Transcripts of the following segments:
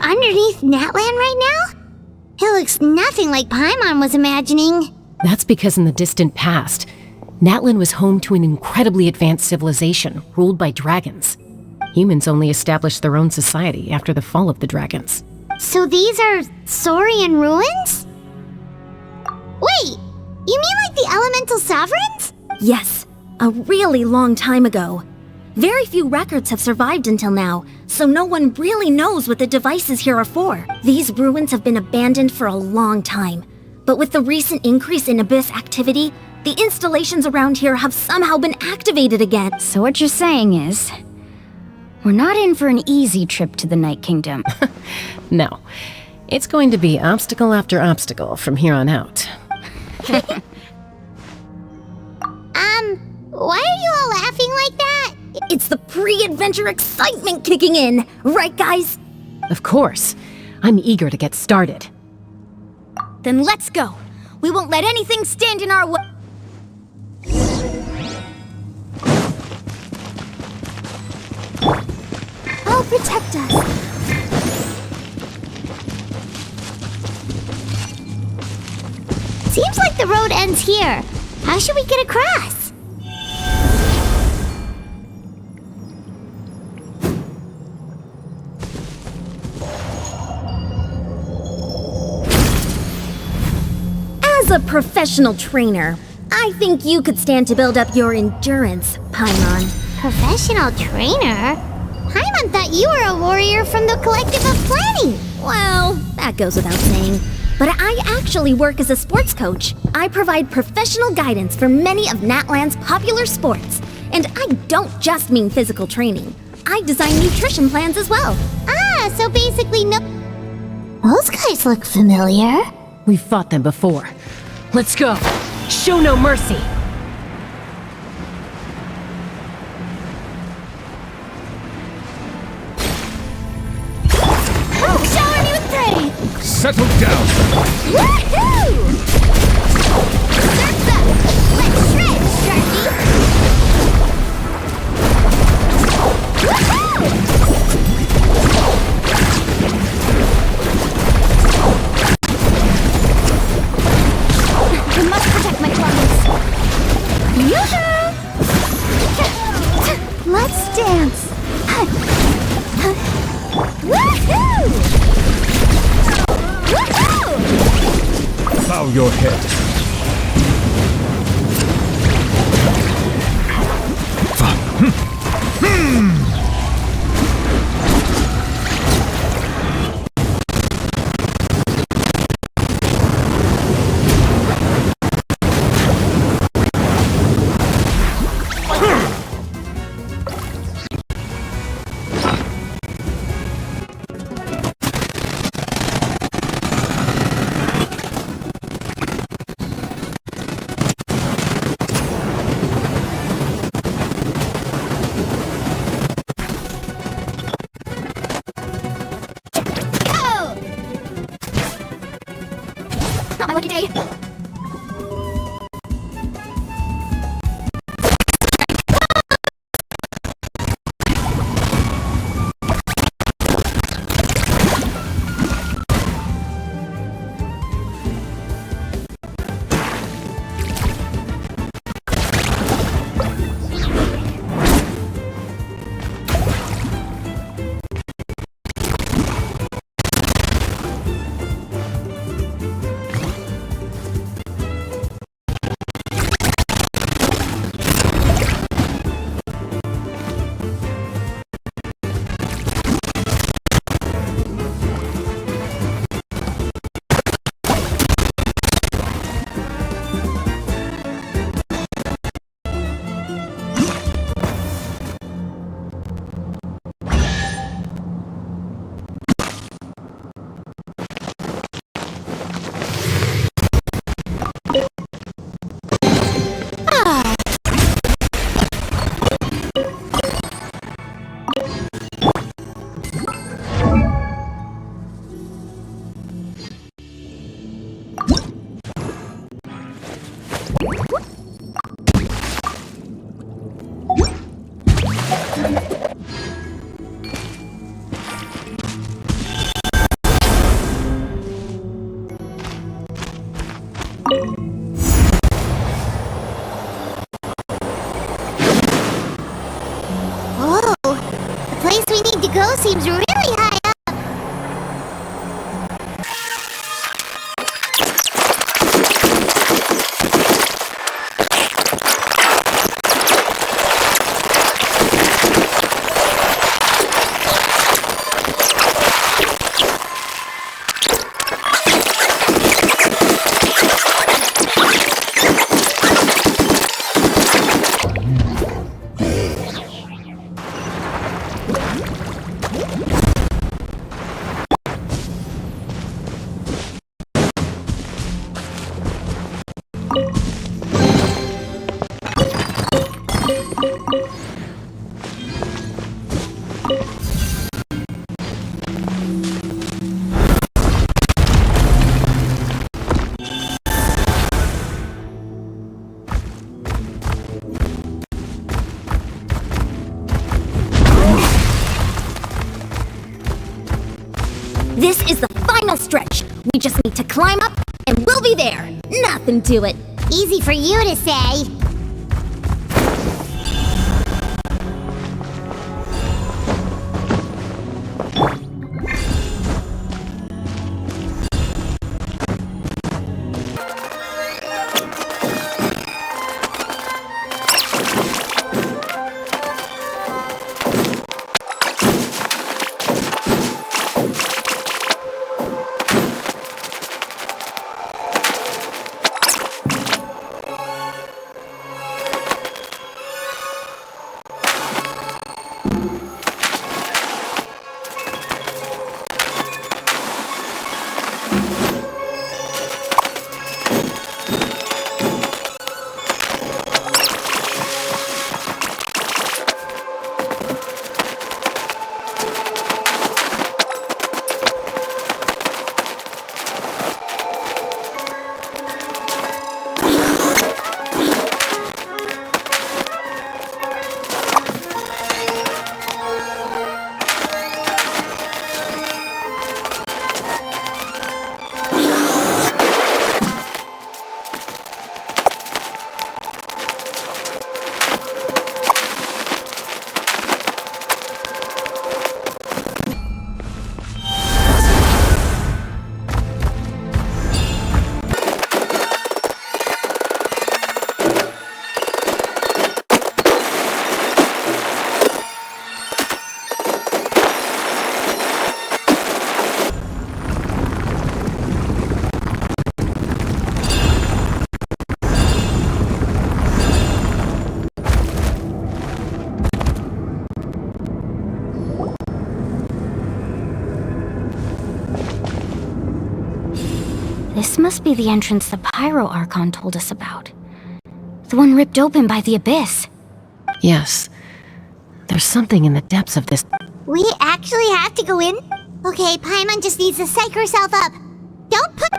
underneath Natlan right now? It looks nothing like Paimon was imagining. That's because in the distant past, Natlan was home to an incredibly advanced civilization ruled by dragons. Humans only established their own society after the fall of the dragons. So these are Saurian ruins? Wait, you mean like the elemental sovereigns? Yes, a really long time ago. Very few records have survived until now, so no one really knows what the devices here are for. These ruins have been abandoned for a long time, but with the recent increase in Abyss activity, the installations around here have somehow been activated again. So what you're saying is, we're not in for an easy trip to the Night Kingdom. No, it's going to be obstacle after obstacle from here on out. Why are you all laughing like that? It's the pre-adventure excitement kicking in, right guys? Of course. I'm eager to get started. Then let's go. We won't let anything stand in our way. Oh, protect us. Seems like the road ends here. How should we get across? As a professional trainer, I think you could stand to build up your endurance, Paimon. Professional trainer? Paimon thought you were a warrior from the Collective of Planning. Well, that goes without saying. But I actually work as a sports coach. I provide professional guidance for many of Natlan's popular sports. And I don't just mean physical training. I design nutrition plans as well. Ah, so basically no... Those guys look familiar. We've fought them before. Let's go. Show no mercy. Oh, shower me with praise! Settle down! Woohoo! Surf's up! Let's shred, Sharky! Woohoo! I must protect my clients. Yoo-hoo! Let's dance. Woohoo! Woohoo! Bow your head. Not my lucky day. Oh, the place we need to go seems really high up. This is the final stretch. We just need to climb up, and we'll be there. Nothing to it. Easy for you to say. This must be the entrance the Pyro Archon told us about. The one ripped open by the abyss. Yes. There's something in the depths of this. We actually have to go in? Okay, Paimon just needs to psych herself up. Don't put...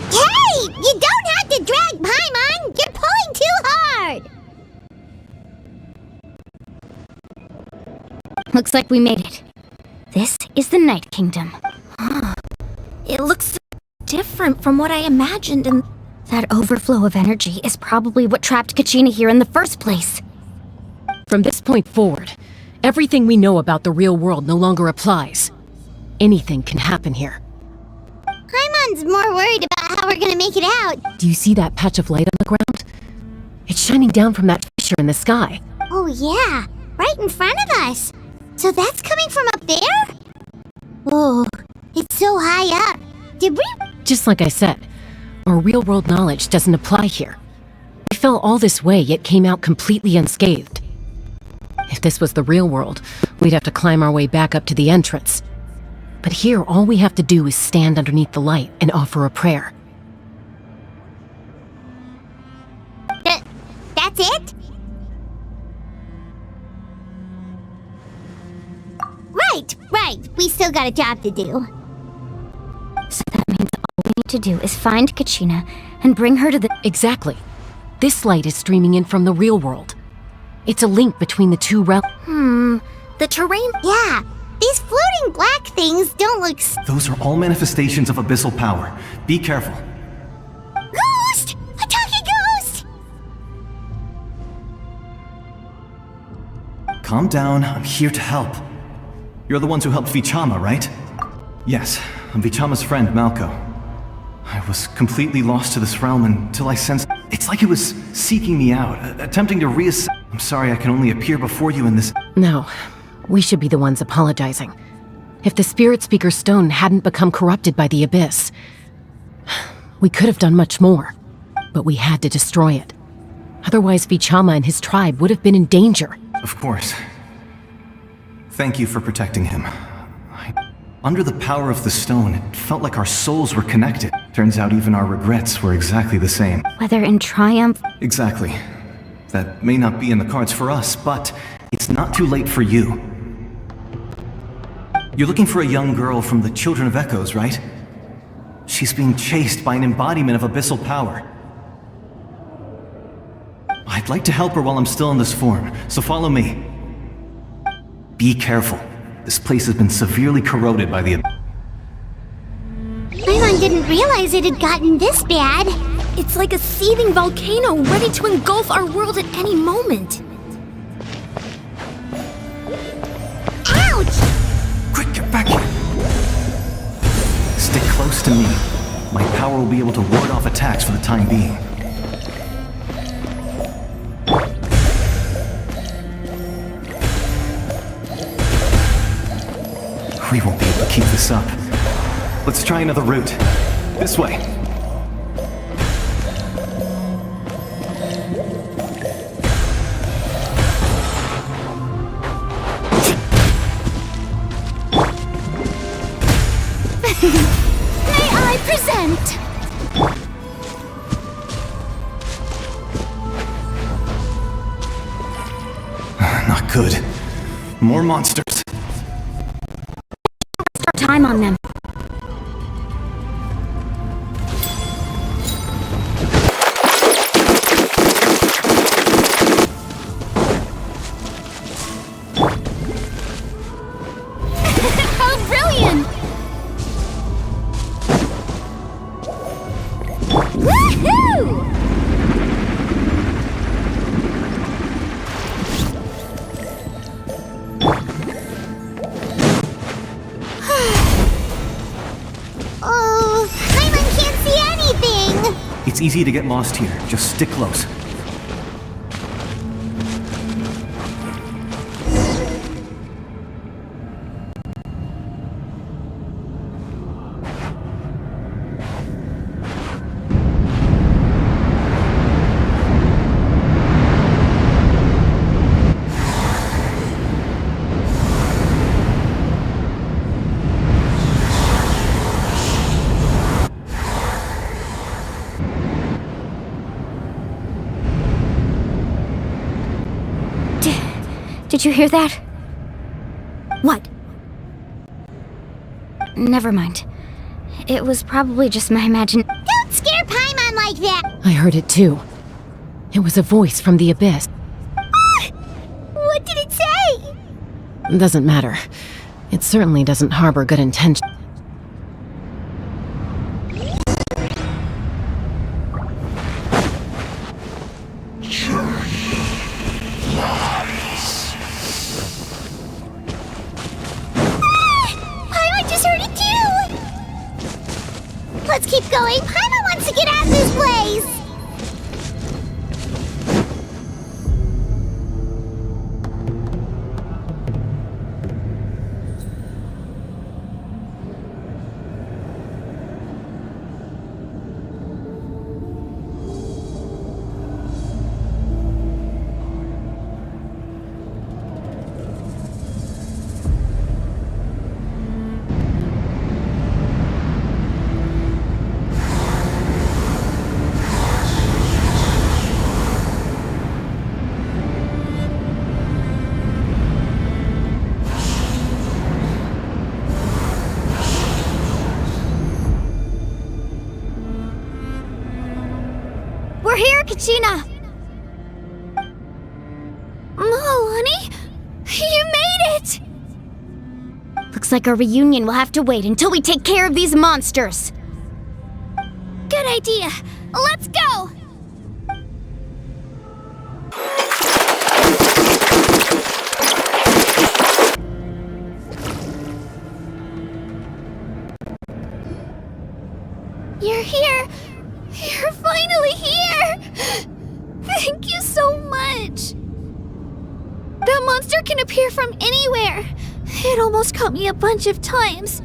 Hey! You don't have to drag Paimon! You're pulling too hard! Looks like we made it. This is the Night Kingdom. It looks different from what I imagined, and That overflow of energy is probably what trapped Kachina here in the first place. From this point forward, everything we know about the real world no longer applies. Anything can happen here. Paimon's more worried about how we're gonna make it out. Do you see that patch of light on the ground? It's shining down from that fissure in the sky. Oh yeah, right in front of us. So that's coming from up there? Oh, it's so high up. Did we... Just like I said, our real-world knowledge doesn't apply here. We fell all this way, yet came out completely unscathed. If this was the real world, we'd have to climb our way back up to the entrance. But here, all we have to do is stand underneath the light and offer a prayer. that's it? Right. We still got a job to do. So that means all we need to do is find Kachina and bring her to the... Exactly. This light is streaming in from the real world. It's a link between the two realms. The terrain... Yeah, these floating black things don't look Those are all manifestations of abyssal power. Be careful. Ghost! A talking ghost! Calm down, I'm here to help. You're the ones who helped Vichama, right? Yes, I'm Vichama's friend, Malko. I was completely lost to this realm until I sensed... It's like it was seeking me out, attempting to I'm sorry I can only appear before you in this... No, we should be the ones apologizing. If the Spirit Speaker's stone hadn't become corrupted by the Abyss, we could have done much more. But we had to destroy it. Otherwise, Vichama and his tribe would have been in danger. Of course. Thank you for protecting him. Under the power of the stone, it felt like our souls were connected. Turns out even our regrets were exactly the same. Whether in triumph... Exactly. That may not be in the cards for us, but it's not too late for you. You're looking for a young girl from the Children of Echoes, right? She's being chased by an embodiment of abyssal power. I'd like to help her while I'm still in this form, so follow me. Be careful. This place has been severely corroded by the... Paimon didn't realize it had gotten this bad. It's like a seething volcano ready to engulf our world at any moment. Ouch! Quick, get back here! Stick close to me. My power will be able to ward off attacks for the time being. We won't be able to keep this up. Let's try another route. This way. May I present? Not good. More monsters. Time on them. How brilliant! Woohoo! Oh, Paimon can't see anything! It's easy to get lost here. Just stick close. Did you hear that? What? Never mind. It was probably just my imagination. Don't scare Paimon like that! I heard it too. It was a voice from the Abyss. What did it say? Doesn't matter. It certainly doesn't harbor good intentions. Paimon just heard it too! Let's keep going. Paimon wants to get out of this place! We're here, Kachina! Milani? You made it! Looks like our reunion will have to wait until we take care of these monsters. Good idea. Let's go! You're here! You're finally here! Thank you so much! That monster can appear from anywhere! It almost caught me a bunch of times.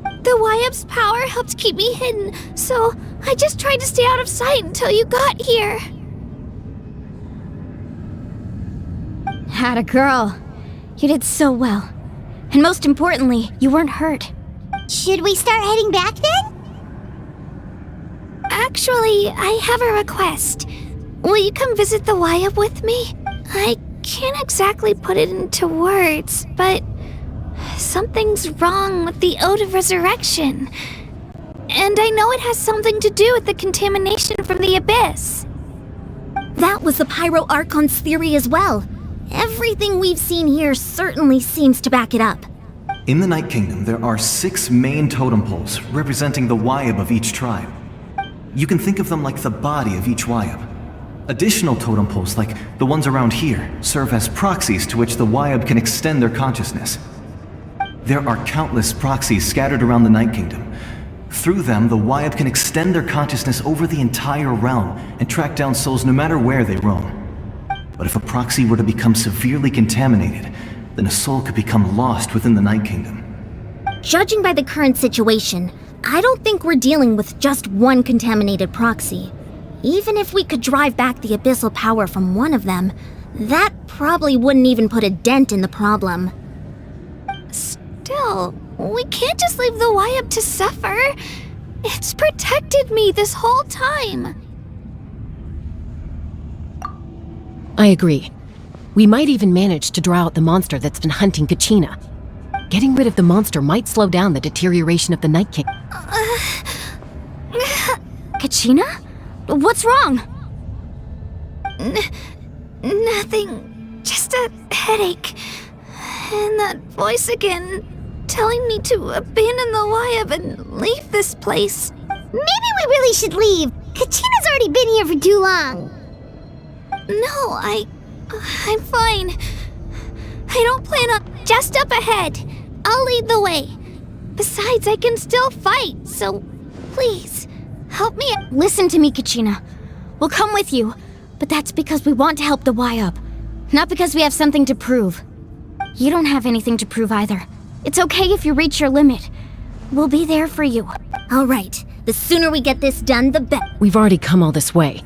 The Wyab's power helped keep me hidden, so I just tried to stay out of sight until you got here. Atta girl. You did so well. And most importantly, you weren't hurt. Should we start heading back then? Actually, I have a request. Will you come visit the Wyab with me? I can't exactly put it into words, but something's wrong with the Ode of Resurrection. And I know it has something to do with the contamination from the Abyss. That was the Pyro Archon's theory as well. Everything we've seen here certainly seems to back it up. In the Night Kingdom, there are 6 main totem poles representing the Wyab of each tribe. You can think of them like the body of each Wyab. Additional totem poles, like the ones around here, serve as proxies to which the Wyab can extend their consciousness. There are countless proxies scattered around the Night Kingdom. Through them, the Wyab can extend their consciousness over the entire realm and track down souls no matter where they roam. But if a proxy were to become severely contaminated, then a soul could become lost within the Night Kingdom. Judging by the current situation, I don't think we're dealing with just one contaminated proxy. Even if we could drive back the abyssal power from one of them, that probably wouldn't even put a dent in the problem. Still, we can't just leave the Wyab to suffer. It's protected me this whole time. I agree. We might even manage to draw out the monster that's been hunting Kachina. Getting rid of the monster might slow down the deterioration of the Night King. Kachina? What's wrong? Nothing. Just a headache. And that voice again, telling me to abandon the Wyab and leave this place. Maybe we really should leave. Kachina's already been here for too long. No, I'm fine. I don't plan on... Just up ahead. I'll lead the way. Besides, I can still fight, so please, help me. Listen to me, Kachina. We'll come with you, but that's because we want to help the Wyab, not because we have something to prove. You don't have anything to prove either. It's okay if you reach your limit. We'll be there for you. All right. The sooner we get this done, the better. We've already come all this way,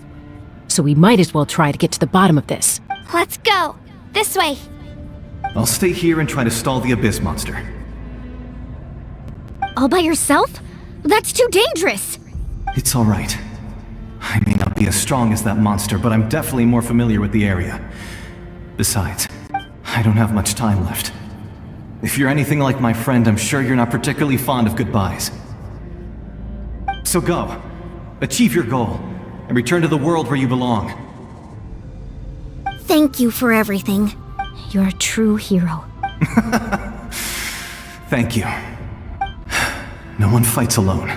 so we might as well try to get to the bottom of this. Let's go. This way. I'll stay here and try to stall the Abyss monster. All by yourself? That's too dangerous. It's all right. I may not be as strong as that monster, but I'm definitely more familiar with the area. Besides, I don't have much time left. If you're anything like my friend, I'm sure you're not particularly fond of goodbyes. So go. Achieve your goal, and return to the world where you belong. Thank you for everything. You're a true hero. Thank you. No one fights alone.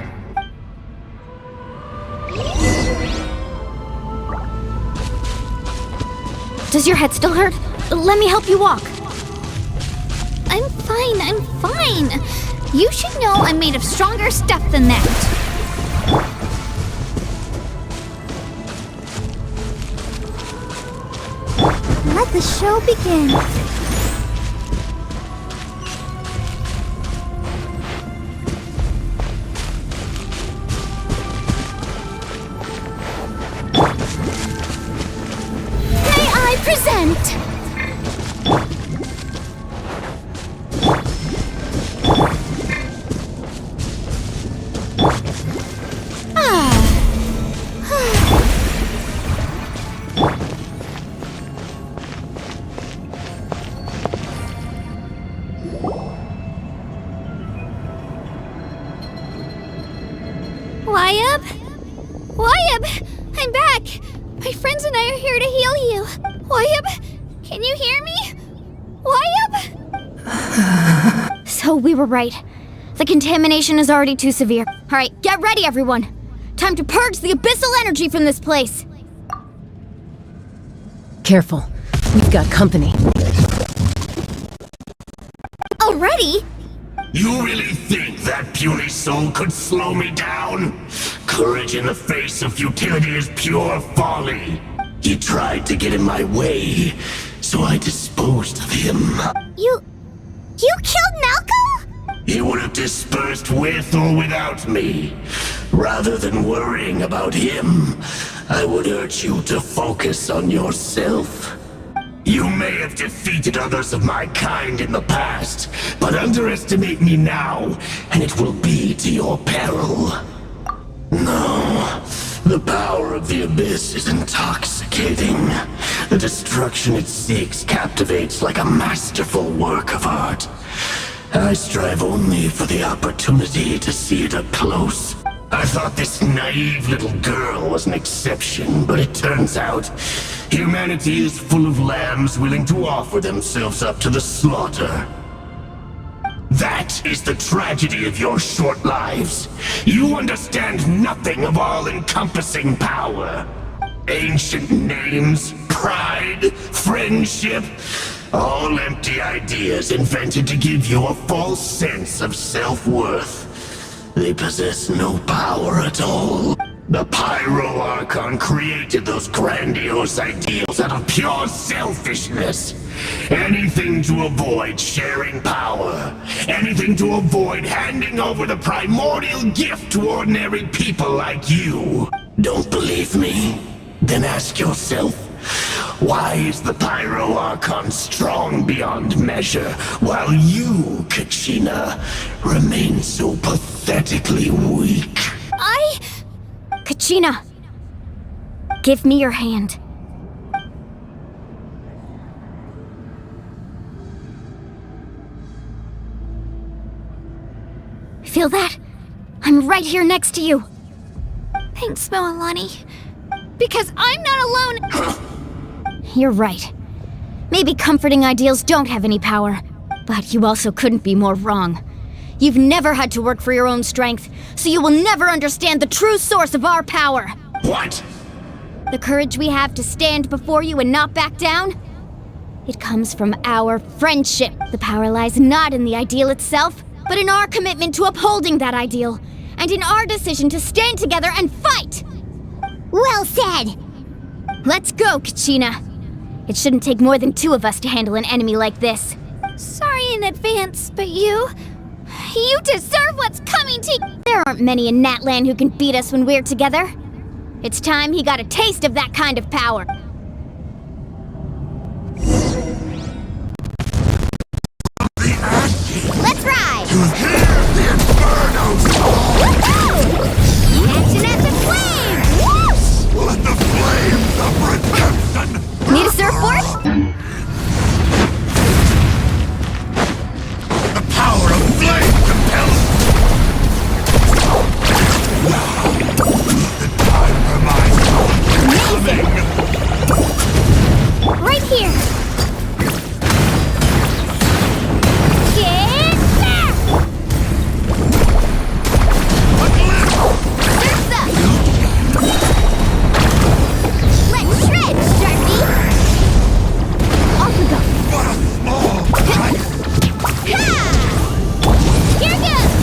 Does your head still hurt? Let me help you walk. I'm fine. You should know I'm made of stronger stuff than that. Let the show begin. May I present? Wyab? I'm back! here to heal you. Wayab, can you hear me? Wayab? So we were right. The contamination is already too severe. Alright, get ready, everyone. Time to purge the abyssal energy from this place. Careful. We've got company. Already? You really think that puny soul could slow me down? Courage in the face of futility is pure folly. He tried to get in my way, so I disposed of him. You killed Malco? He would have dispersed with or without me. Rather than worrying about him, I would urge you to focus on yourself. You may have defeated others of my kind in the past, but underestimate me now, and it will be to your peril. No, the power of the Abyss is intoxicating. The destruction it seeks captivates like a masterful work of art. I strive only for the opportunity to see it up close. I thought this naive little girl was an exception, but it turns out humanity is full of lambs willing to offer themselves up to the slaughter. That is the tragedy of your short lives. You understand nothing of all-encompassing power. Ancient names, pride, friendship, all empty ideas invented to give you a false sense of self-worth. They possess no power at all. The Pyro Archon created those grandiose ideals out of pure selfishness. Anything to avoid sharing power. Anything to avoid handing over the primordial gift to ordinary people like you. Don't believe me? Then ask yourself, why is the Pyro Archon strong beyond measure, while you, Kachina, remain so pathetically weak? Kachina, give me your hand. Feel that? I'm right here next to you. Thanks, Moalani. Because I'm not alone. You're right. Maybe comforting ideals don't have any power, but you also couldn't be more wrong. You've never had to work for your own strength, so you will never understand the true source of our power. What? The courage we have to stand before you and not back down? It comes from our friendship. The power lies not in the ideal itself, but in our commitment to upholding that ideal, and in our decision to stand together and fight! Well said! Let's go, Kachina. It shouldn't take more than two of us to handle an enemy like this. Sorry in advance, but you deserve what's coming to you! There aren't many in Natlan who can beat us when we're together. It's time he got a taste of that kind of power. Let's ride! To hear the infernos! Woohoo! Action at the flames! Whoosh! Let the flames of redemption! Need a surfboard? The power of flame compels... Now, the time for my coming! Right here! Get back! Surf's up! Let's shred, Sharky! Off we go. What a small price! Ha! Here goes!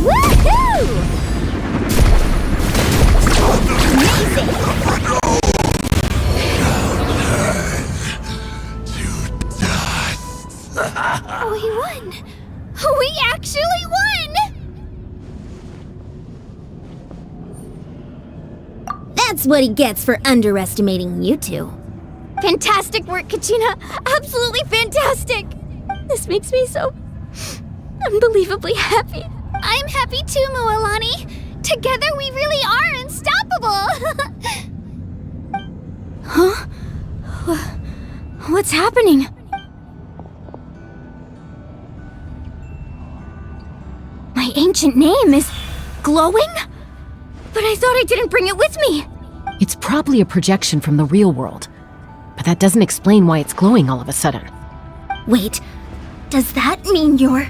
Woohoo! Amazing! We won! We actually won! That's what he gets for underestimating you two. Fantastic work, Kachina. Absolutely fantastic. This makes me so unbelievably happy. I'm happy too, Moalani. Together we really are unstoppable! Huh? What's happening? My ancient name is glowing? But I thought I didn't bring it with me. It's probably a projection from the real world. But that doesn't explain why it's glowing all of a sudden. Wait, does that mean you're...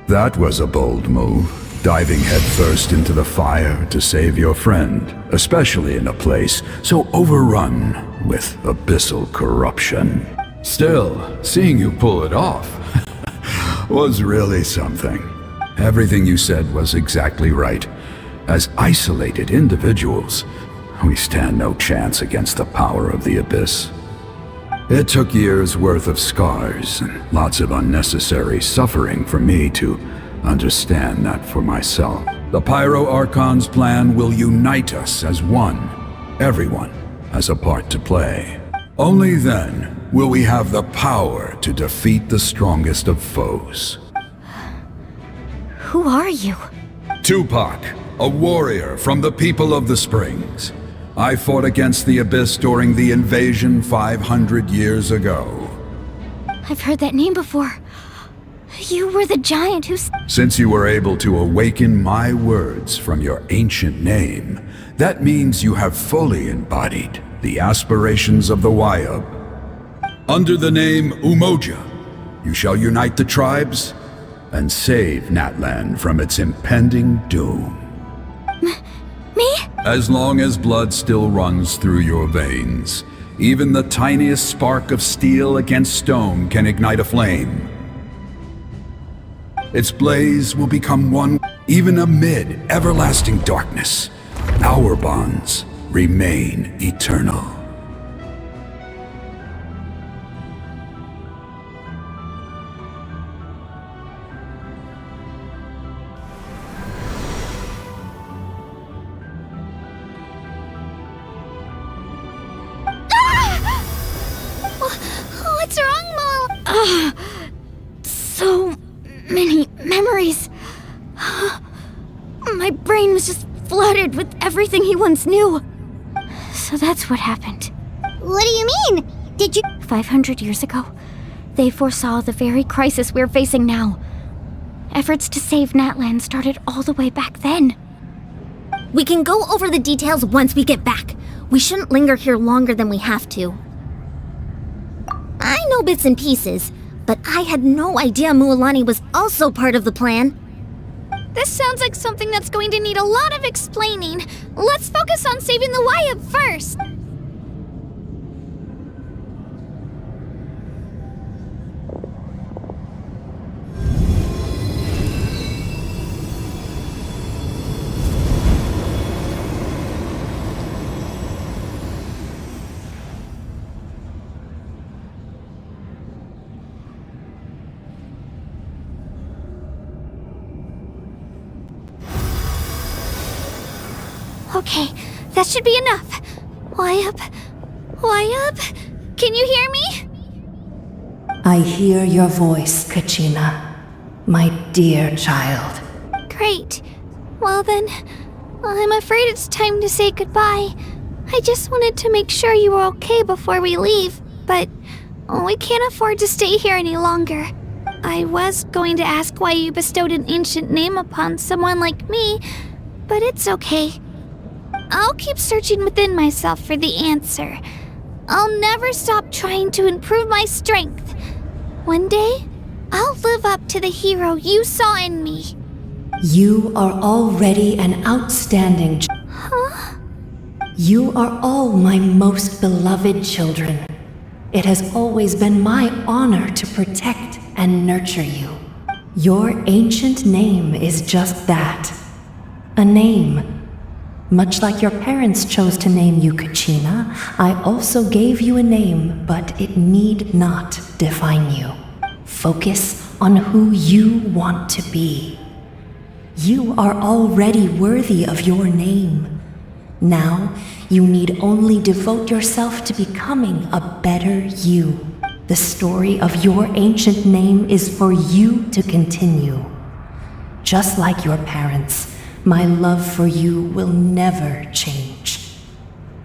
That was a bold move, diving headfirst into the fire to save your friend, especially in a place so overrun with abyssal corruption. Still, seeing you pull it off was really something. Everything you said was exactly right. As isolated individuals, we stand no chance against the power of the Abyss. It took years' worth of scars and lots of unnecessary suffering for me to understand that for myself. The Pyro Archon's plan will unite us as one. Everyone has a part to play. Only then will we have the power to defeat the strongest of foes. Who are you? Tupac, a warrior from the people of the Springs. I fought against the Abyss during the invasion 500 years ago. I've heard that name before. You were the giant who... Since you were able to awaken my words from your ancient name, that means you have fully embodied the aspirations of the Wayub. Under the name Umoja, you shall unite the tribes and save Natlan from its impending doom. Me? As long as blood still runs through your veins, even the tiniest spark of steel against stone can ignite a flame. Its blaze will become one, even amid everlasting darkness. Our bonds remain eternal. What's wrong, Mom? So many memories. My brain was just flooded with everything he once knew. So that's what happened. What do you mean? Did you... 500 years ago, they foresaw the very crisis we're facing now. Efforts to save Natlan started all the way back then. We can go over the details once we get back. We shouldn't linger here longer than we have to. I know bits and pieces, but I had no idea Mualani was also part of the plan. This sounds like something that's going to need a lot of explaining. Let's focus on saving the Wayub first. Okay, that should be enough. Wayub? Can you hear me? I hear your voice, Kachina, my dear child. Great. Well then, I'm afraid it's time to say goodbye. I just wanted to make sure you were okay before we leave, but we can't afford to stay here any longer. I was going to ask why you bestowed an ancient name upon someone like me, but it's okay. I'll keep searching within myself for the answer. I'll never stop trying to improve my strength. One day, I'll live up to the hero you saw in me. You are already an outstanding Huh? You are all my most beloved children. It has always been my honor to protect and nurture you. Your ancient name is just that. A name. Much like your parents chose to name you Kachina, I also gave you a name, but it need not define you. Focus on who you want to be. You are already worthy of your name. Now, you need only devote yourself to becoming a better you. The story of your ancient name is for you to continue. Just like your parents, my love for you will never change,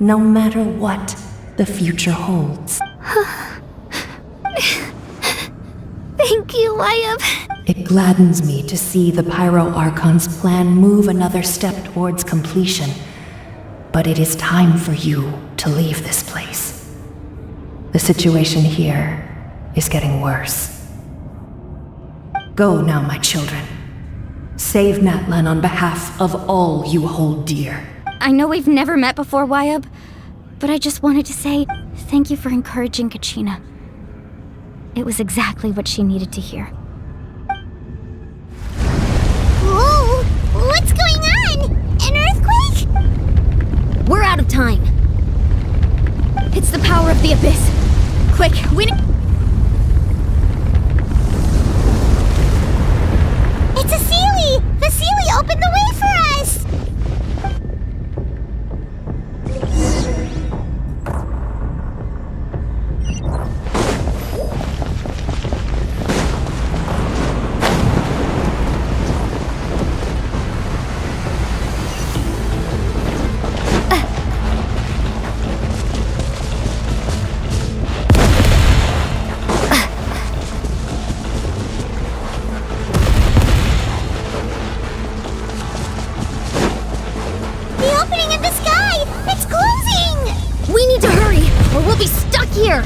no matter what the future holds. Thank you, Wayub. It gladdens me to see the Pyro Archon's plan move another step towards completion. But it is time for you to leave this place. The situation here is getting worse. Go now, my children. Save Natlan on behalf of all you hold dear. I know we've never met before, Wyab, but I just wanted to say thank you for encouraging Kachina. It was exactly what she needed to hear. Whoa! What's going on? An earthquake? We're out of time. It's the power of the Abyss. Quick, we need... It's a Sealy! The Sealy opened the way for us! The opening in the sky! It's closing! We need to hurry, or we'll be stuck here!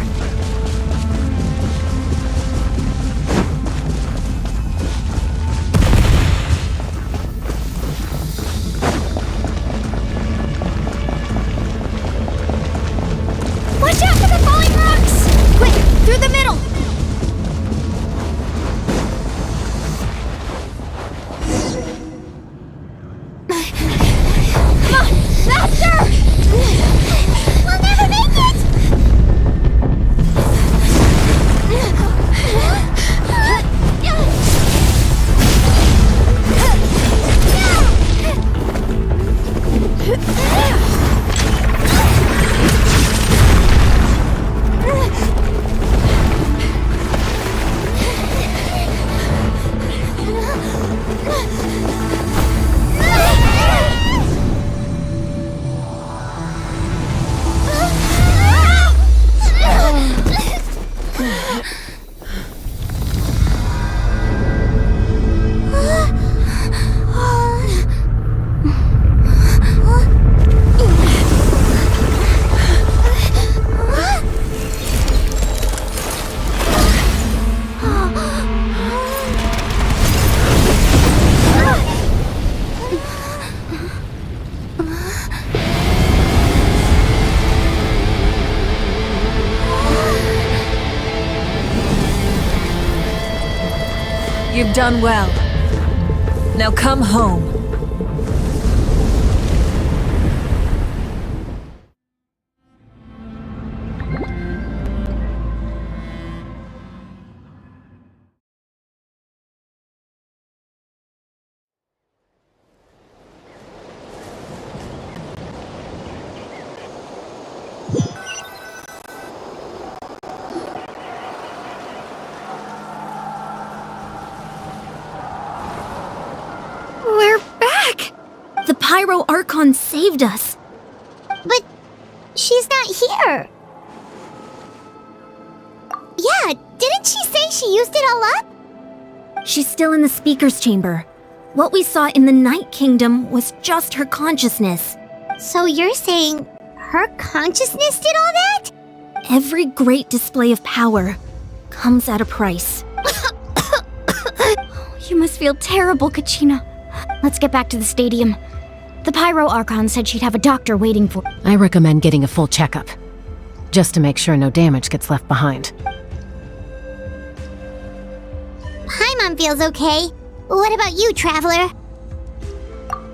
Watch out for the falling rocks! Quick, through the middle! Come on, faster! We'll never make it! You've done well. Now come home. We're back! The Pyro Archon saved us. But she's not here. Yeah, didn't she say she used it all up? She's still in the Speaker's Chamber. What we saw in the Night Kingdom was just her consciousness. So you're saying her consciousness did all that? Every great display of power comes at a price. You must feel terrible, Kachina. Let's get back to the stadium. The Pyro Archon said she'd have a doctor waiting for... I recommend getting a full checkup, just to make sure no damage gets left behind. Paimon feels okay. What about you, Traveler?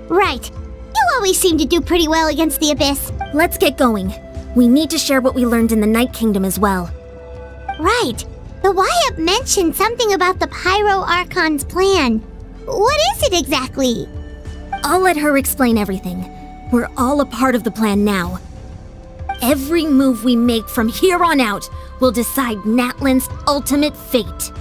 Right. You always seem to do pretty well against the Abyss. Let's get going. We need to share what we learned in the Night Kingdom as well. Right. The Wyap mentioned something about the Pyro Archon's plan. What is it exactly? I'll let her explain everything. We're all a part of the plan now. Every move we make from here on out will decide Natlan's ultimate fate.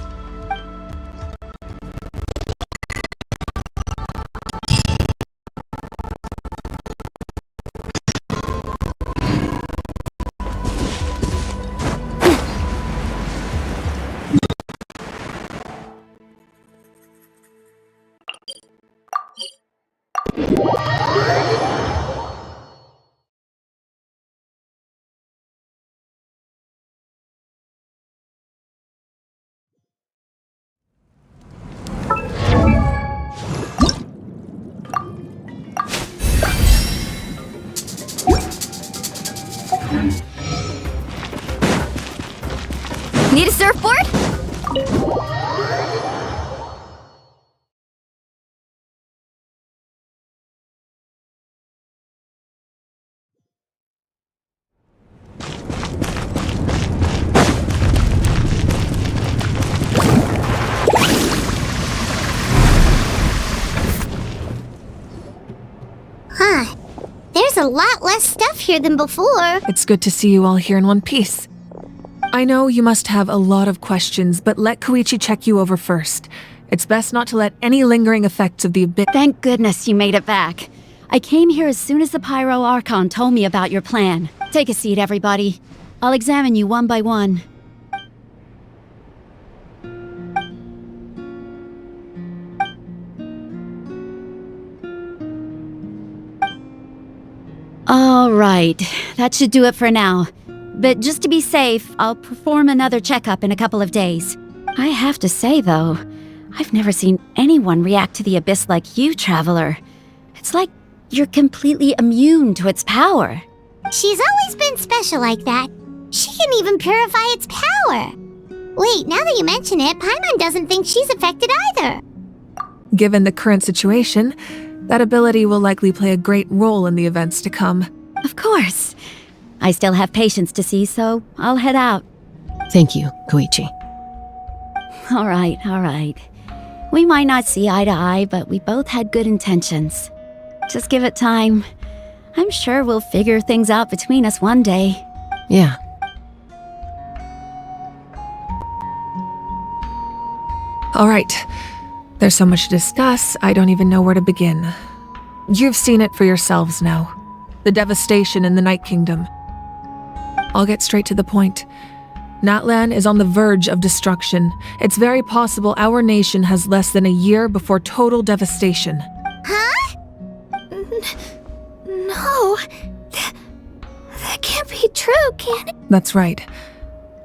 Need a surfboard? Huh. There's a lot less stuff here than before. It's good to see you all here in one piece. I know you must have a lot of questions, but let Koichi check you over first. It's best not to let any lingering effects of the abyss— Thank goodness you made it back. I came here as soon as the Pyro Archon told me about your plan. Take a seat, everybody. I'll examine you one by one. All right, that should do it for now. But just to be safe, I'll perform another checkup in a couple of days. I have to say, though, I've never seen anyone react to the Abyss like you, Traveler. It's like you're completely immune to its power. She's always been special like that. She can even purify its power. Wait, now that you mention it, Paimon doesn't think she's affected either. Given the current situation, that ability will likely play a great role in the events to come. Of course. I still have patients to see, so I'll head out. Thank you, Koichi. All right. We might not see eye to eye, but we both had good intentions. Just give it time. I'm sure we'll figure things out between us one day. Yeah. All right. There's so much to discuss, I don't even know where to begin. You've seen it for yourselves now. The devastation in the Night Kingdom. I'll get straight to the point. Natlan is on the verge of destruction. It's very possible our nation has less than a year before total devastation. Huh? No. That can't be true, can it? That's right.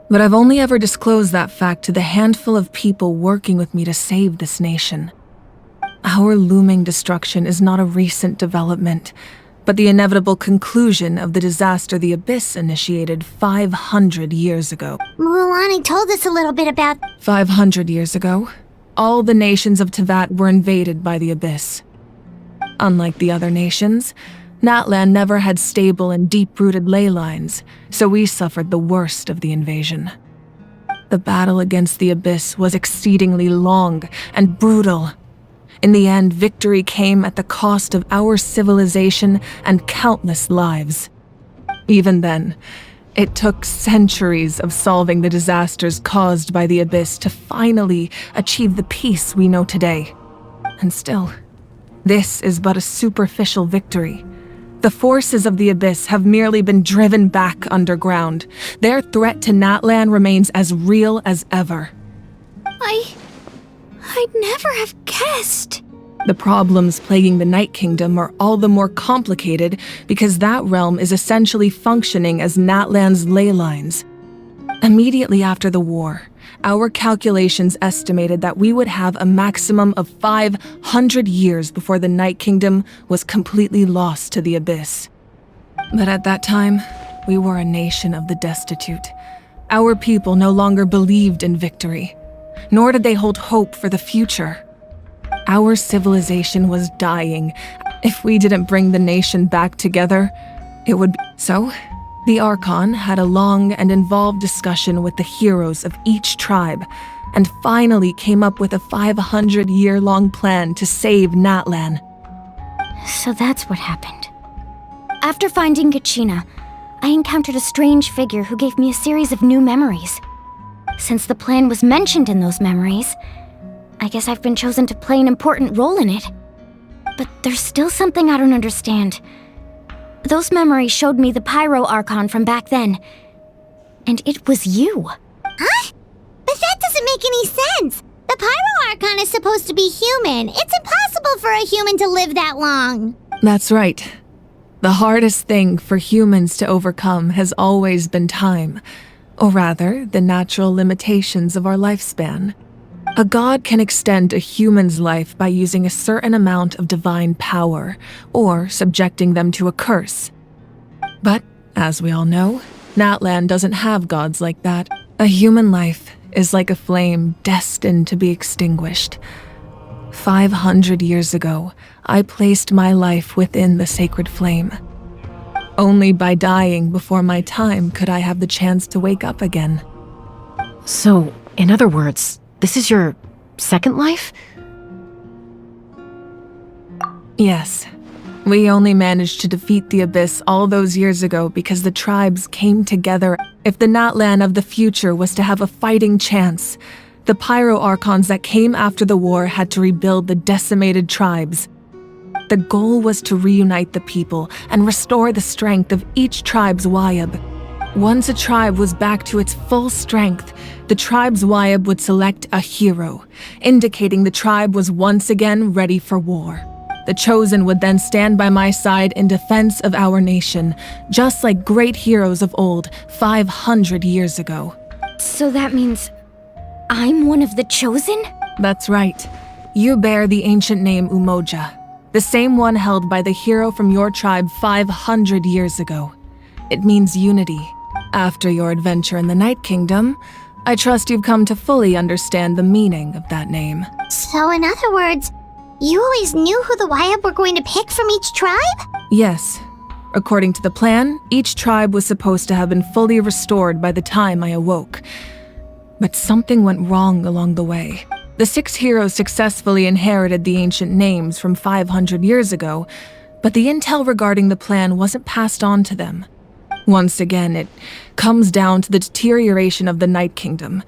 But I've only ever disclosed that fact to the handful of people working with me to save this nation. Our looming destruction is not a recent development, but the inevitable conclusion of the disaster the Abyss initiated 500 years ago. Mulani told us a little bit about— 500 years ago, all the nations of Teyvat were invaded by the Abyss. Unlike the other nations, Natlan never had stable and deep-rooted ley lines, so we suffered the worst of the invasion. The battle against the Abyss was exceedingly long and brutal. In the end, victory came at the cost of our civilization and countless lives. Even then, it took centuries of solving the disasters caused by the Abyss to finally achieve the peace we know today. And still, this is but a superficial victory. The forces of the Abyss have merely been driven back underground. Their threat to Natlan remains as real as ever. I'd never have guessed. The problems plaguing the Night Kingdom are all the more complicated because that realm is essentially functioning as Natlan's ley lines. Immediately after the war, our calculations estimated that we would have a maximum of 500 years before the Night Kingdom was completely lost to the Abyss. But at that time, we were a nation of the destitute. Our people no longer believed in victory, nor did they hold hope for the future. Our civilization was dying. If we didn't bring the nation back together, it would be— So, the Archon had a long and involved discussion with the heroes of each tribe, and finally came up with a 500-year-long plan to save Natlan. So that's what happened. After finding Kachina, I encountered a strange figure who gave me a series of new memories. Since the plan was mentioned in those memories, I guess I've been chosen to play an important role in it. But there's still something I don't understand. Those memories showed me the Pyro Archon from back then. And it was you. Huh? But that doesn't make any sense. The Pyro Archon is supposed to be human. It's impossible for a a human to live that long. That's right. The hardest thing for humans to overcome has always been time, or rather, the natural limitations of our lifespan. A god can extend a human's life by using a certain amount of divine power, or subjecting them to a curse. But, as we all know, Natlan doesn't have gods like that. A human life is like a flame destined to be extinguished. 500 years ago, I placed my life within the sacred flame. Only by dying before my time could I have the chance to wake up again. So, in other words, this is your second life? Yes. We only managed to defeat the Abyss all those years ago because the tribes came together. If the Natlan of the future was to have a fighting chance, the Pyro-Archons that came after the war had to rebuild the decimated tribes. The goal was to reunite the people and restore the strength of each tribe's Wayab. Once a tribe was back to its full strength, the tribe's Wayab would select a hero, indicating the tribe was once again ready for war. The Chosen would then stand by my side in defense of our nation, just like great heroes of old 500 years ago. So that means I'm one of the Chosen? That's right. You bear the ancient name Umoja, the same one held by the hero from your tribe 500 years ago. It means unity. After your adventure in the Night Kingdom, I trust you've come to fully understand the meaning of that name. So in other words, you always knew who the Wayab were going to pick from each tribe? Yes. According to the plan, each tribe was supposed to have been fully restored by the time I awoke. But something went wrong along the way. The 6 heroes successfully inherited the ancient names from 500 years ago, but the intel regarding the plan wasn't passed on to them. Once again, it comes down to the deterioration of the Night Kingdom.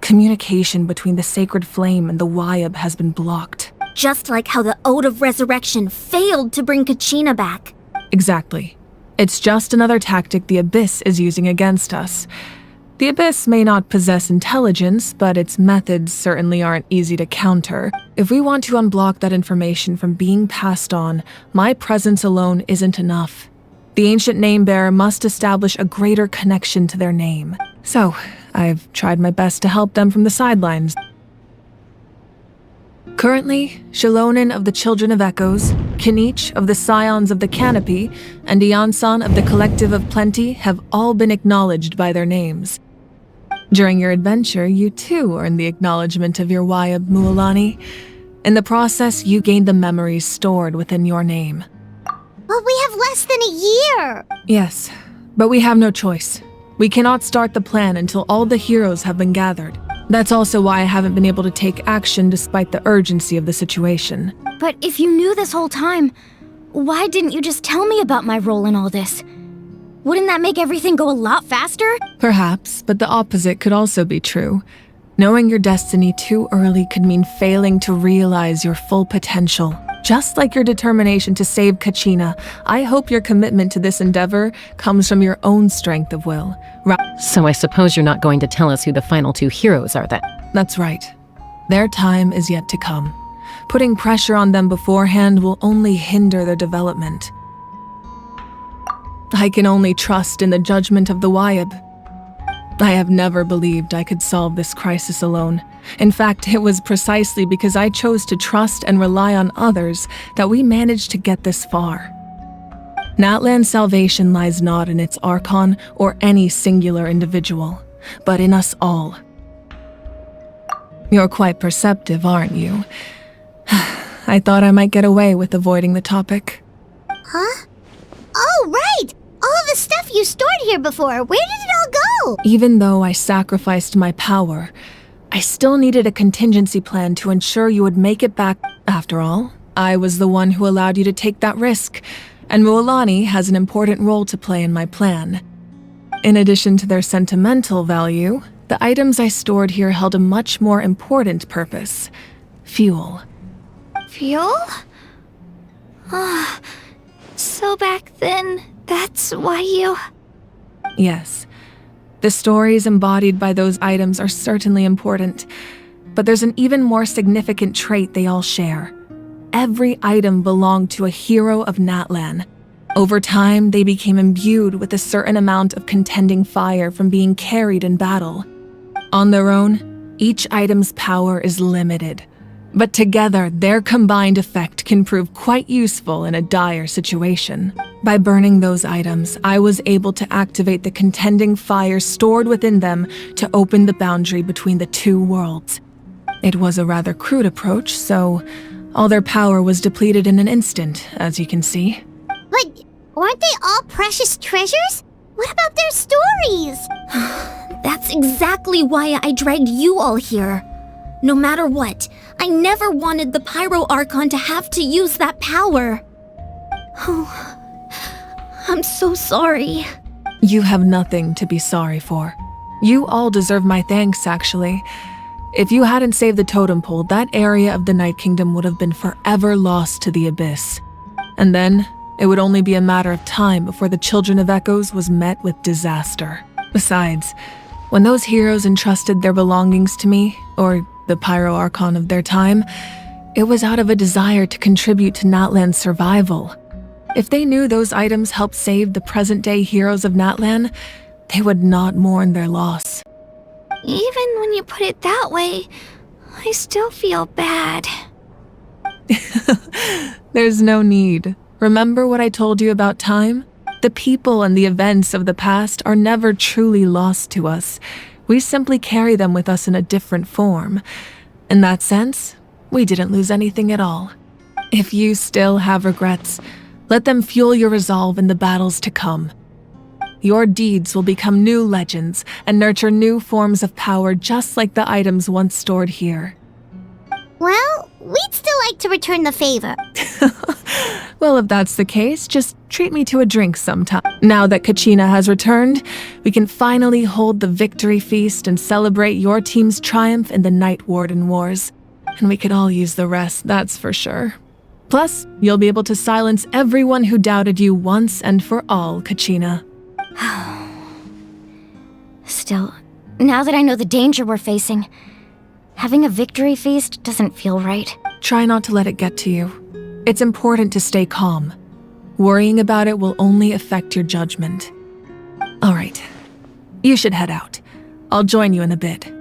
Communication between the Sacred Flame and the Wayab has been blocked. Just like how the Ode of Resurrection failed to bring Kachina back. Exactly. It's just another tactic the Abyss is using against us. The Abyss may not possess intelligence, but its methods certainly aren't easy to counter. If we want to unblock that information from being passed on, my presence alone isn't enough. The ancient name-bearer must establish a greater connection to their name. So, I've tried my best to help them from the sidelines. Currently, Shilonin of the Children of Echoes, Kinich of the Scions of the Canopy, and Iansan of the Collective of Plenty have all been acknowledged by their names. During your adventure, you too earned the acknowledgement of your Wayab, Mualani. In the process, you gained the memories stored within your name. But we have less than a year! Yes, but we have no choice. We cannot start the plan until all the heroes have been gathered. That's also why I haven't been able to take action despite the urgency of the situation. But if you knew this whole time, why didn't you just tell me about my role in all this? Wouldn't that make everything go a lot faster? Perhaps, but the opposite could also be true. Knowing your destiny too early could mean failing to realize your full potential. Just like your determination to save Kachina, I hope your commitment to this endeavor comes from your own strength of will. So I suppose you're not going to tell us who the final 2 heroes are then? That's right. Their time is yet to come. Putting pressure on them beforehand will only hinder their development. I can only trust in the judgment of the Wayab. I have never believed I could solve this crisis alone. In fact, it was precisely because I chose to trust and rely on others that we managed to get this far. Natlan's salvation lies not in its Archon or any singular individual, but in us all. You're quite perceptive, aren't you? I thought I might get away with avoiding the topic. Huh? Oh, right! All of the stuff you stored here before, where did it all go? Even though I sacrificed my power, I still needed a contingency plan to ensure you would make it back. After all, I was the one who allowed you to take that risk, and Mualani has an important role to play in my plan. In addition to their sentimental value, the items I stored here held a much more important purpose: fuel. Fuel? So back then, that's why you... Yes. The stories embodied by those items are certainly important, but there's an even more significant trait they all share: every item belonged to a hero of Natlan. Over time, they became imbued with a certain amount of contending fire from being carried in battle. On their own, each item's power is limited, but together their combined effect can prove quite useful in a dire situation. By burning those items, I was able to activate the contending fire stored within them to open the boundary between the two worlds. It was a rather crude approach, so all their power was depleted in an instant, as you can see. But weren't they all precious treasures? What about their stories? That's exactly why I dragged you all here. No matter what, I never wanted the Pyro Archon to have to use that power. Oh, I'm so sorry. You have nothing to be sorry for. You all deserve my thanks, actually. If you hadn't saved the totem pole, that area of the Night Kingdom would have been forever lost to the abyss. And then, it would only be a matter of time before the Children of Echoes was met with disaster. Besides, when those heroes entrusted their belongings to me, or the Pyro Archon of their time, it was out of a desire to contribute to Natlan's survival. If they knew those items helped save the present-day heroes of Natlan, they would not mourn their loss. Even when you put it that way, I still feel bad. There's no need. Remember what I told you about time? The people and the events of the past are never truly lost to us. We simply carry them with us in a different form. In that sense, we didn't lose anything at all. If you still have regrets, let them fuel your resolve in the battles to come. Your deeds will become new legends and nurture new forms of power just like the items once stored here. Well, we'd still like to return the favor. Well, if that's the case, just treat me to a drink sometime. Now that Kachina has returned, we can finally hold the victory feast and celebrate your team's triumph in the Night Warden Wars. And we could all use the rest, that's for sure. Plus, you'll be able to silence everyone who doubted you once and for all, Kachina. Still, now that I know the danger we're facing, having a victory feast doesn't feel right. Try not to let it get to you. It's important to stay calm. Worrying about it will only affect your judgment. All right, you should head out. I'll join you in a bit.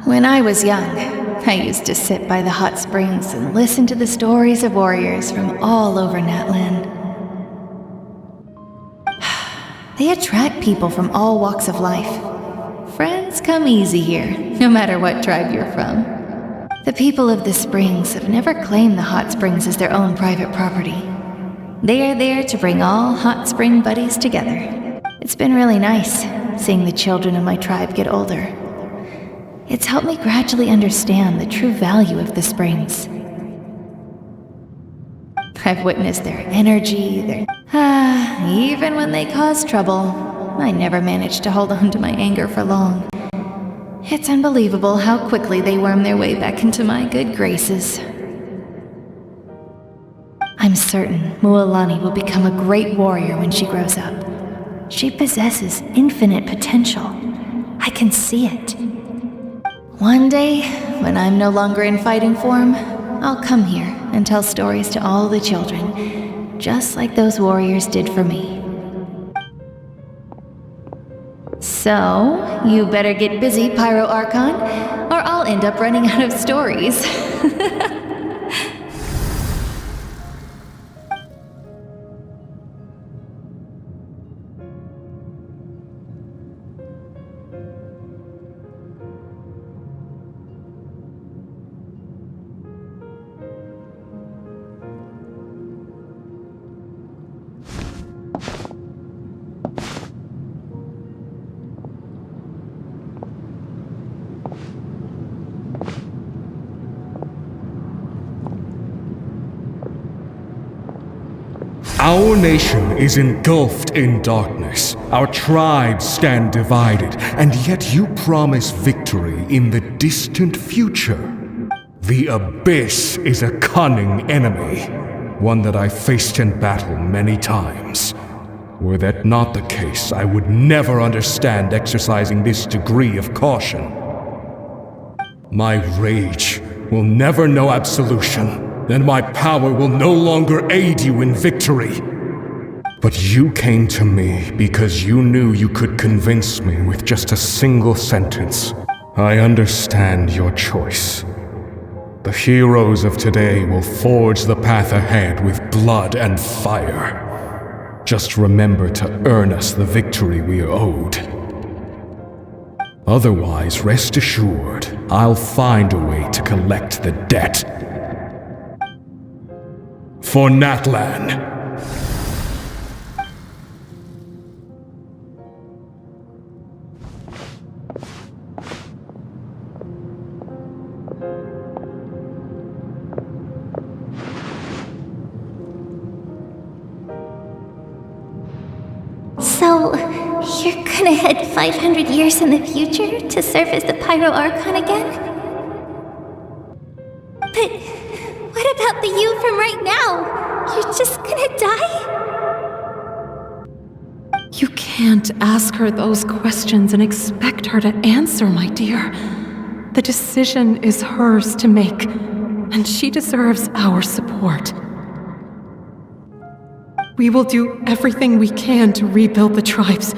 When I was young, I used to sit by the hot springs and listen to the stories of warriors from all over Natlan. They attract people from all walks of life. Friends come easy here, no matter what tribe you're from. The people of the springs have never claimed the hot springs as their own private property. They are there to bring all hot spring buddies together. It's been really nice seeing the children of my tribe get older. It's helped me gradually understand the true value of the springs. I've witnessed their energy, even when they cause trouble, I never managed to hold on to my anger for long. It's unbelievable how quickly they worm their way back into my good graces. I'm certain Mualani will become a great warrior when she grows up. She possesses infinite potential. I can see it. One day, when I'm no longer in fighting form, I'll come here and tell stories to all the children, just like those warriors did for me. So, you better get busy, Pyro Archon, or I'll end up running out of stories. Our nation is engulfed in darkness. Our tribes stand divided, and yet you promise victory in the distant future. The Abyss is a cunning enemy, one that I faced in battle many times. Were that not the case, I would never understand exercising this degree of caution. My rage will never know absolution, and my power will no longer aid you in victory. But you came to me because you knew you could convince me with just a single sentence. I understand your choice. The heroes of today will forge the path ahead with blood and fire. Just remember to earn us the victory we are owed. Otherwise, rest assured, I'll find a way to collect the debt. For Natlan. So, you're gonna head 500 years in the future to serve as the Pyro Archon again? But what about the you from right now? You're just gonna die? You can't ask her those questions and expect her to answer, my dear. The decision is hers to make, and she deserves our support. We will do everything we can to rebuild the tribes.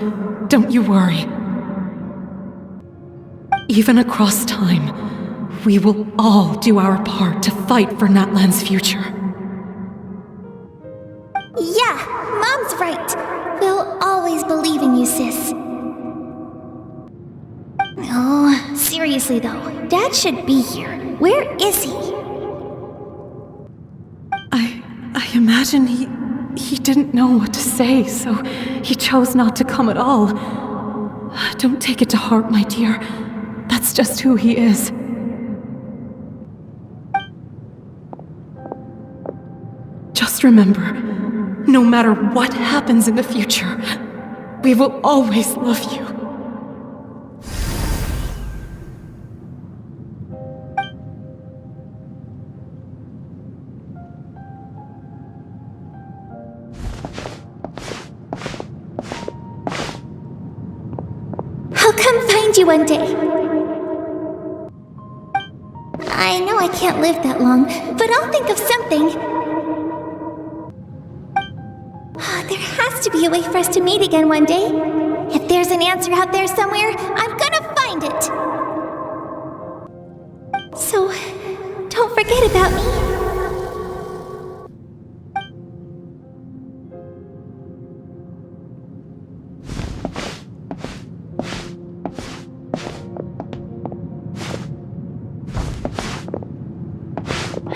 Don't you worry. Even across time, we will all do our part to fight for Natlan's future. Yeah, Mom's right. We'll always believe in you, sis. Oh, seriously though, Dad should be here. Where is he? I imagine he didn't know what to say, so he chose not to come at all. Don't take it to heart, my dear. That's just who he is. Just remember, no matter what happens in the future, we will always love you. I'll come find you one day. I know I can't live that long, but I'll think of something. There has to be a way for us to meet again one day. If there's an answer out there somewhere, I'm gonna find it. So, don't forget about me.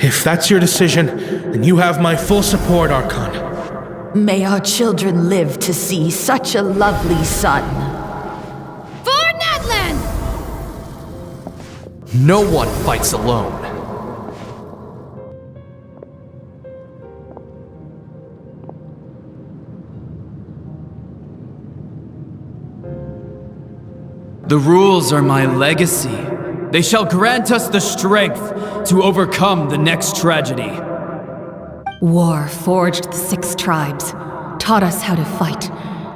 If that's your decision, then you have my full support, Archon. May our children live to see such a lovely son. For Natlan! No one fights alone. The rules are my legacy. They shall grant us the strength to overcome the next tragedy. War forged the 6 tribes, taught us how to fight,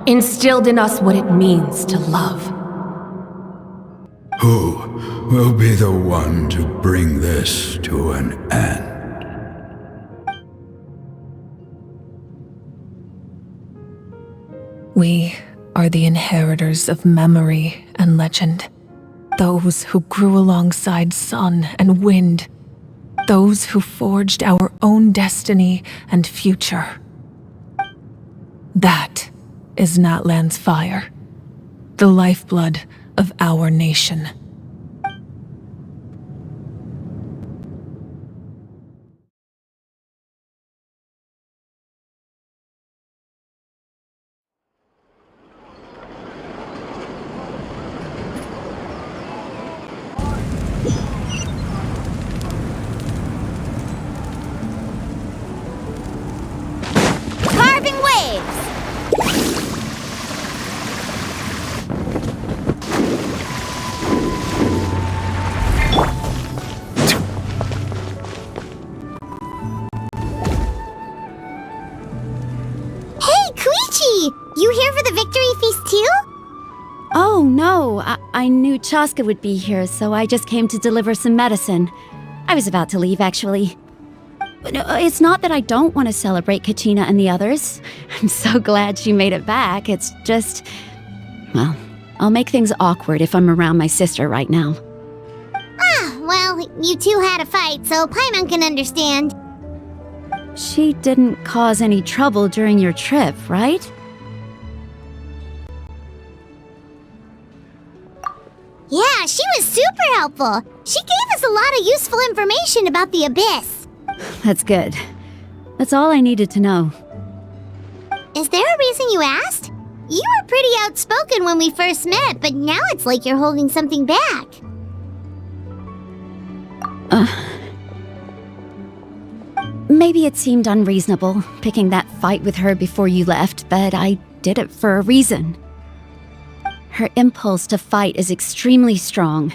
instilled in us what it means to love. Who will be the one to bring this to an end? We are the inheritors of memory and legend. Those who grew alongside sun and wind. Those who forged our own destiny and future. That is Natlan's fire, the lifeblood of our nation. here for the victory feast too? Oh, no. I knew Chaska would be here, so I just came to deliver some medicine. I was about to leave, actually. But no, it's not that I don't want to celebrate Kachina and the others. I'm so glad she made it back. It's just... well, I'll make things awkward if I'm around my sister right now. Ah, well, you two had a fight, so Paimon can understand. She didn't cause any trouble during your trip, right? Yeah, she was super helpful. She gave us a lot of useful information about the Abyss. That's good. That's all I needed to know. Is there a reason you asked? You were pretty outspoken when we first met, but now it's like you're holding something back. Maybe it seemed unreasonable, picking that fight with her before you left, but I did it for a reason. Her impulse to fight is extremely strong.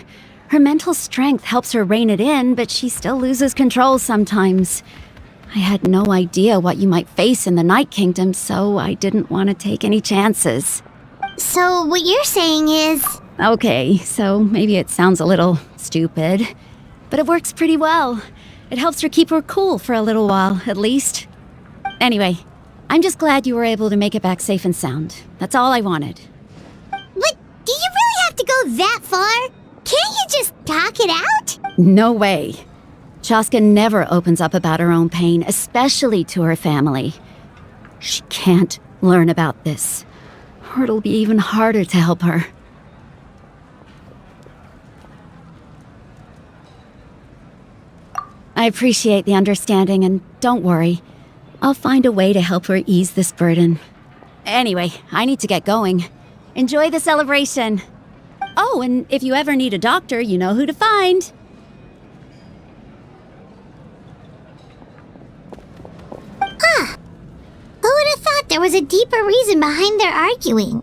Her mental strength helps her rein it in, but she still loses control sometimes. I had no idea what you might face in the Night Kingdom, so I didn't want to take any chances. So what you're saying is... Okay, so maybe it sounds a little stupid, but it works pretty well. It helps her keep her cool for a little while, at least. Anyway, I'm just glad you were able to make it back safe and sound. That's all I wanted. But do you really have to go that far? Can't you just talk it out? No way. Chaska never opens up about her own pain, especially to her family. She can't learn about this, or it'll be even harder to help her. I appreciate the understanding, and don't worry. I'll find a way to help her ease this burden. Anyway, I need to get going. Enjoy the celebration. Oh, and if you ever need a doctor, you know who to find. Huh. Who would have thought there was a deeper reason behind their arguing?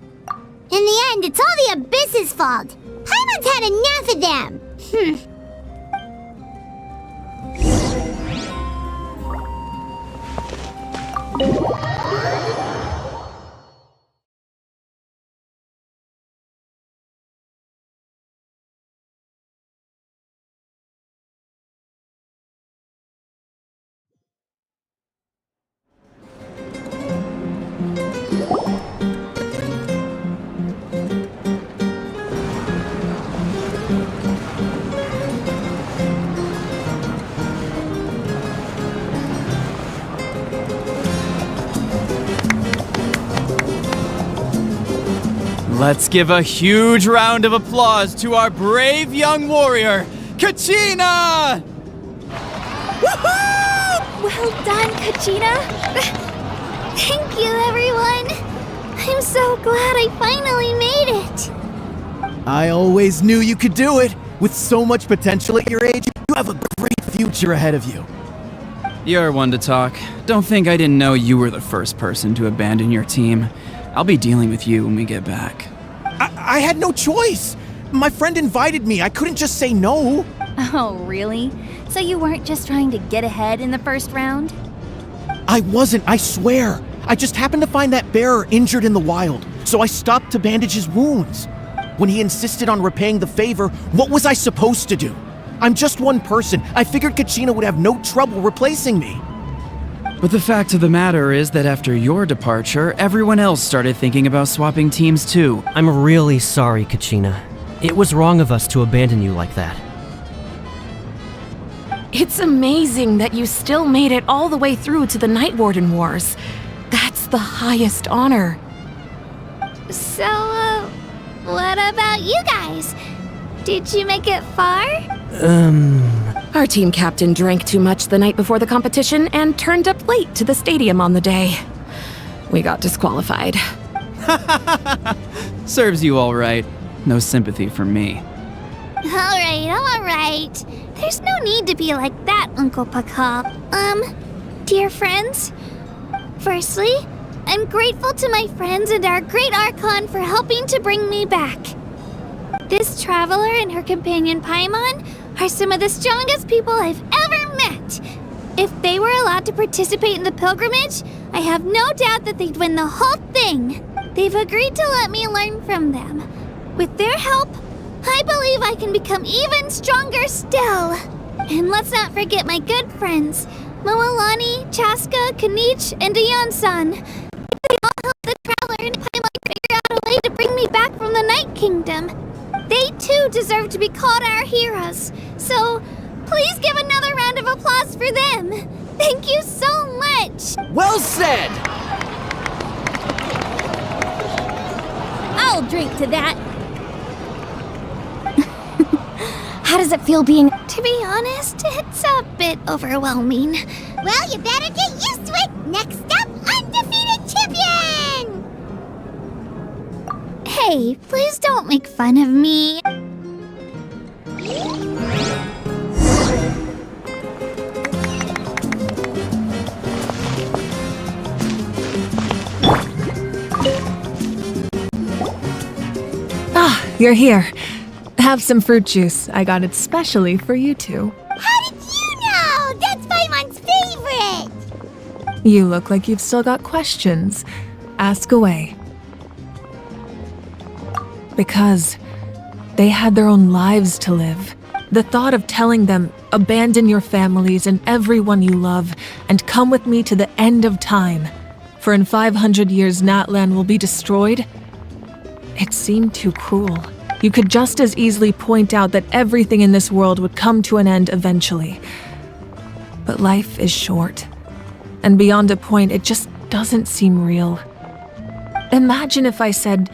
In the end, it's all the Abyss's fault. Paimon's had enough of them. Let's give a huge round of applause to our brave young warrior, Kachina! Woohoo! Well done, Kachina! Thank you, everyone! I'm so glad I finally made it! I always knew you could do it! With so much potential at your age, you have a great future ahead of you. You're one to talk. Don't think I didn't know you were the first person to abandon your team. I'll be dealing with you when we get back. I had no choice! My friend invited me, I couldn't just say no! Oh, really? So you weren't just trying to get ahead in the first round? I wasn't, I swear! I just happened to find that bearer injured in the wild, so I stopped to bandage his wounds. When he insisted on repaying the favor, what was I supposed to do? I'm just one person. I figured Kachina would have no trouble replacing me. But the fact of the matter is that after your departure, everyone else started thinking about swapping teams too. I'm really sorry, Kachina. It was wrong of us to abandon you like that. It's amazing that you still made it all the way through to the Night Warden Wars. That's the highest honor. So, what about you guys? Did you make it far? Our team captain drank too much the night before the competition and turned up late to the stadium on the day. We got disqualified. Serves you all right. No sympathy from me. Alright. There's no need to be like that, Uncle Pakop. Dear friends, firstly, I'm grateful to my friends and our great Archon for helping to bring me back. This traveler and her companion Paimon are some of the strongest people I've ever met. If they were allowed to participate in the pilgrimage, I have no doubt that they'd win the whole thing. They've agreed to let me learn from them. With their help, I believe I can become even stronger still. And let's not forget my good friends, Moalani, Chaska, Kanich, and Dion-san. They all helped the Traveler and Paimon figure out a way to bring me back from the Night Kingdom. They too deserve to be called our heroes. So, please give another round of applause for them. Thank you so much. Well said! I'll drink to that. How does it feel being... To be honest, it's a bit overwhelming. Well, you better get used to it. Next up, undefeated champion! Hey, please don't make fun of me. Ah, you're here. Have some fruit juice. I got it specially for you two. How did you know? That's Paimon's favorite! You look like you've still got questions. Ask away. Because they had their own lives to live. The thought of telling them, abandon your families and everyone you love, and come with me to the end of time, for in 500 years Natlan will be destroyed, it seemed too cruel. You could just as easily point out that everything in this world would come to an end eventually. But life is short, and beyond a point, it just doesn't seem real. Imagine if I said,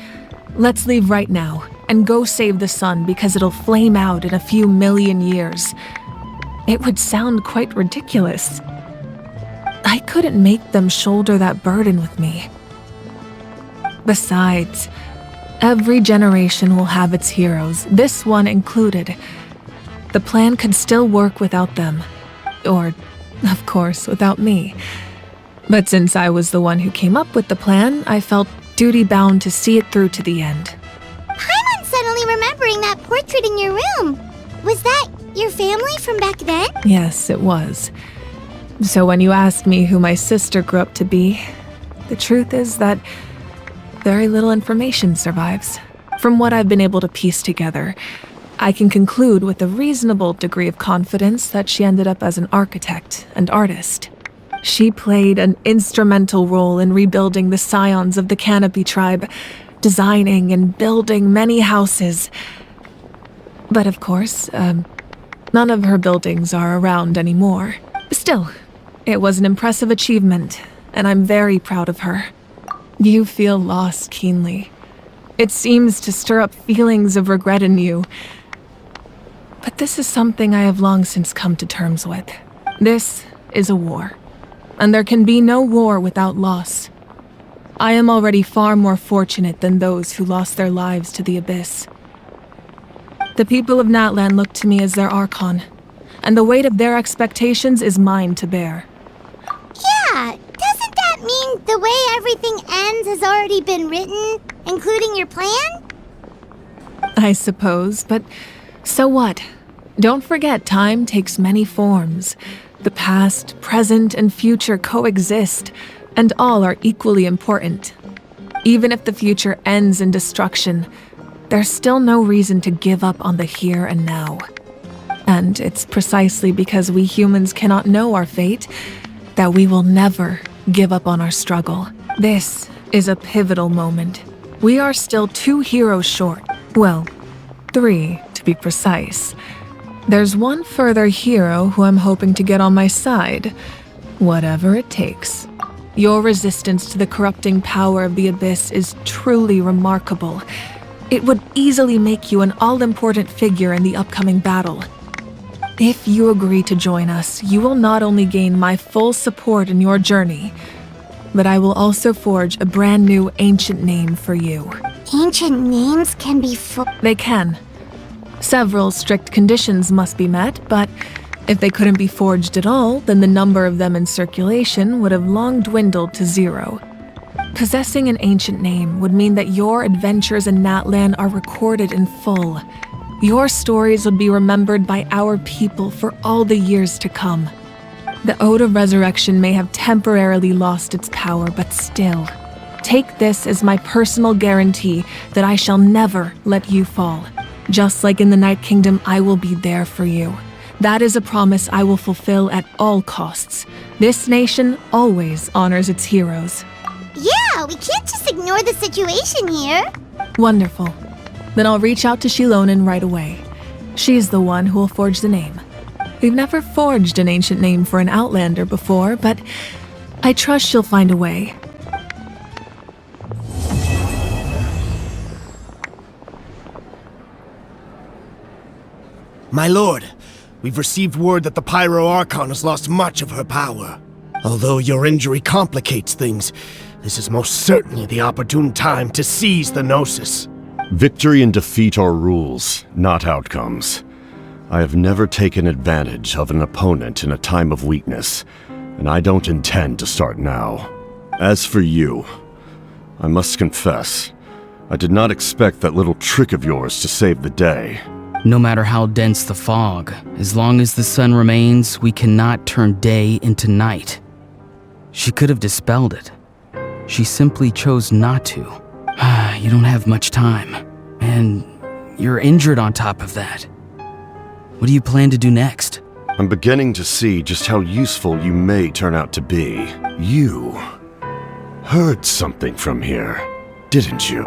let's leave right now and go save the sun because it'll flame out in a few million years. It would sound quite ridiculous. I couldn't make them shoulder that burden with me. Besides, every generation will have its heroes, this one included. The plan could still work without them. Or, of course, without me. But since I was the one who came up with the plan, I felt duty-bound to see it through to the end. Paimon's suddenly remembering that portrait in your room. Was that your family from back then? Yes, it was. So when you asked me who my sister grew up to be, the truth is that very little information survives. From what I've been able to piece together, I can conclude with a reasonable degree of confidence that she ended up as an architect and artist. She played an instrumental role in rebuilding the scions of the Canopy tribe, designing and building many houses. But of course, none of her buildings are around anymore. Still, it was an impressive achievement, and I'm very proud of her. You feel loss keenly. It seems to stir up feelings of regret in you. But this is something I have long since come to terms with. This is a war, and there can be no war without loss. I am already far more fortunate than those who lost their lives to the Abyss. The people of Natlan look to me as their Archon, and the weight of their expectations is mine to bear. Yeah, doesn't that mean the way everything ends has already been written, including your plan? I suppose, but so what? Don't forget, time takes many forms. The past, present, and future coexist, and all are equally important. Even if the future ends in destruction, there's still no reason to give up on the here and now. And it's precisely because we humans cannot know our fate that we will never give up on our struggle. This is a pivotal moment. We are still 2 heroes short. Well, 3 to be precise. There's one further hero who I'm hoping to get on my side, whatever it takes. Your resistance to the corrupting power of the Abyss is truly remarkable. It would easily make you an all-important figure in the upcoming battle. If you agree to join us, you will not only gain my full support in your journey, but I will also forge a brand new ancient name for you. Ancient names can be They can. Several strict conditions must be met, but if they couldn't be forged at all, then the number of them in circulation would have long dwindled to 0. Possessing an ancient name would mean that your adventures in Natlan are recorded in full. Your stories would be remembered by our people for all the years to come. The Ode of Resurrection may have temporarily lost its power, but still, Take this as my personal guarantee that I shall never let you fall. Just like in the Night Kingdom, I will be there for you. That is a promise I will fulfill at all costs. This nation always honors its heroes. Yeah, we can't just ignore the situation here. Wonderful. Then I'll reach out to Shilonen right away. She's the one who will forge the name. We've never forged an ancient name for an Outlander before, but I trust she'll find a way. My lord, we've received word that the Pyro Archon has lost much of her power. Although your injury complicates things, this is most certainly the opportune time to seize the Gnosis. Victory and defeat are rules, not outcomes. I have never taken advantage of an opponent in a time of weakness, and I don't intend to start now. As for you, I must confess, I did not expect that little trick of yours to save the day. No matter how dense the fog, as long as the sun remains, we cannot turn day into night. She could have dispelled it. She simply chose not to. You don't have much time, and you're injured on top of that. What do you plan to do next? I'm beginning to see just how useful you may turn out to be. You heard something from here, didn't you?